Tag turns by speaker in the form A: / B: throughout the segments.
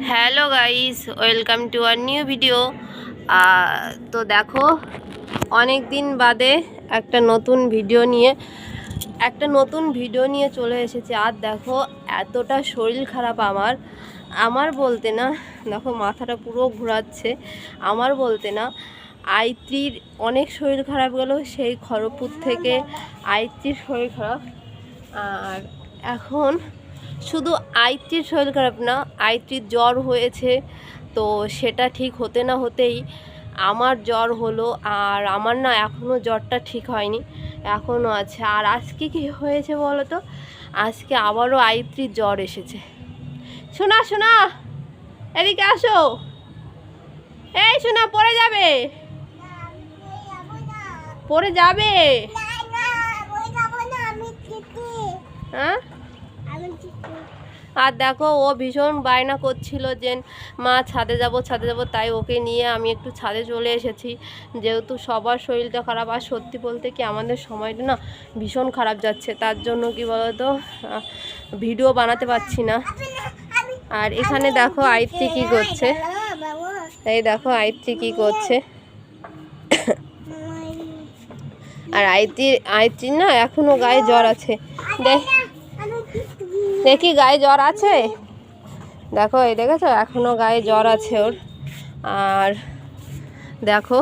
A: Hello guys, welcome to our new video. তো দেখো, অনেক দিন বাদে একটা নতুন ভিডিও নিয়ে চলে এসেছে। আর দেখো, এতটা শরীর খারাপ আমার বলতে না, দেখো মাথাটা পুরো ঘোরাচ্ছে। আমার বলতে না, আইত্রির অনেক শরীর খারাপ গেল সেই খড়গপুর থেকে। আইত্রির শরীর খারাপ, আর এখন শুধু আইত্রির শরীর খারাপ না, আইত্রির জ্বর হয়েছে। তো সেটা ঠিক হতে না হতেই আমার জ্বর হলো। আর আমার না এখনও জ্বরটা ঠিক হয়নি, এখনও আছে। আর আজকে কি হয়েছে বলো তো, আজকে আবারও আইত্রির জ্বর এসেছে। শোনা শোনা, এদিকে আসো। এই শোনা, পড়ে যাবে, পড়ে যাবে। হ্যাঁ, আর দেখো, ও ভীষণ বায়না করছিল যে মা ছাদে যাব, তাই ওকে নিয়ে আমি একটু ছাদে চলে এসেছি। যেহেতু সবার শরীরটা খারাপ, আর সত্যি বলতে কি আমাদের সময়টা না ভীষণ খারাপ যাচ্ছে, তার জন্য কি বলতো ভিডিও বানাতে পারছি না। আর এখানে দেখো আইত্রি কি করছে, এই দেখো আইত্রি কি করছে। আর আইত্রি না এখনো গায়ে জ্বর আছে, দেখি গায়ে জ্বর আছে, দেখো এই দেখেছো এখনো গায়ে জ্বর আছে ওর। আর দেখো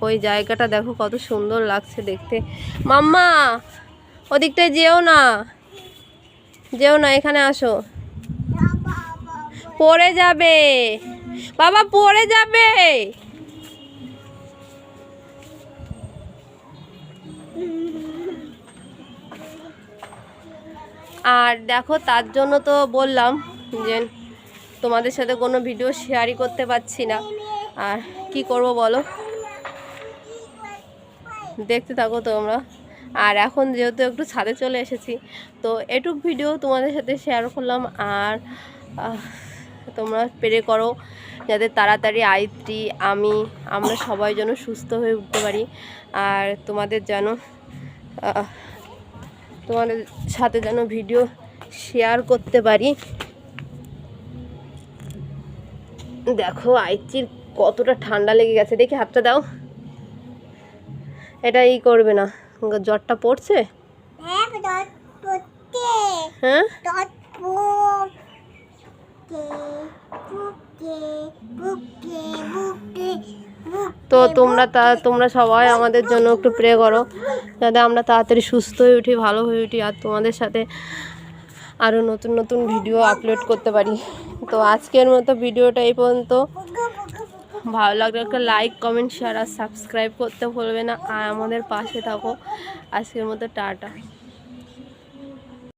A: ওই জায়গাটা দেখো কত সুন্দর লাগছে দেখতে। মাম্মা, ওদিকটায় যেও না, এখানে আসো, পড়ে যাবে বাবা, পড়ে যাবে। আর দেখো, তার জন্য তো বললাম যে তোমাদের সাথে কোনো ভিডিও শেয়ারই করতে পারছি না। আর কি করব বলো, দেখতে থাকো তোমরা। আর এখন যেহেতু একটু ছাদে চলে এসেছি, তো এটুক ভিডিও তোমাদের সাথে শেয়ার করলাম। আর তোমরা প্রে করো যাতে তাড়াতাড়ি আইত্রি, আমরা সবাই যেন সুস্থ হয়ে উঠতে পারি। আর তোমাদের সাথে যেন ভিডিও শেয়ার করতে পারি। দেখো আইত্রির কতটা ঠান্ডা লেগে গেছে, দেখি হাতটা দাও। এটা করবে না, জ্বরটা পড়ছে। হ্যাঁ, তো তোমরা সবাই আমাদের জন্য একটু প্রে করো যাতে আমরা তাড়াতাড়ি সুস্থ হয়ে উঠি, ভালো হয়ে উঠি, আর তোমাদের সাথে আরও নতুন নতুন ভিডিও আপলোড করতে পারি। তো আজকের মতো ভিডিওটা এই পর্যন্ত। ভালো লাগলে একটা লাইক, কমেন্ট, শেয়ার আর সাবস্ক্রাইব করতে ভুলবে না। আর আমাদের পাশে থাকো। আজকের মতো টাটা।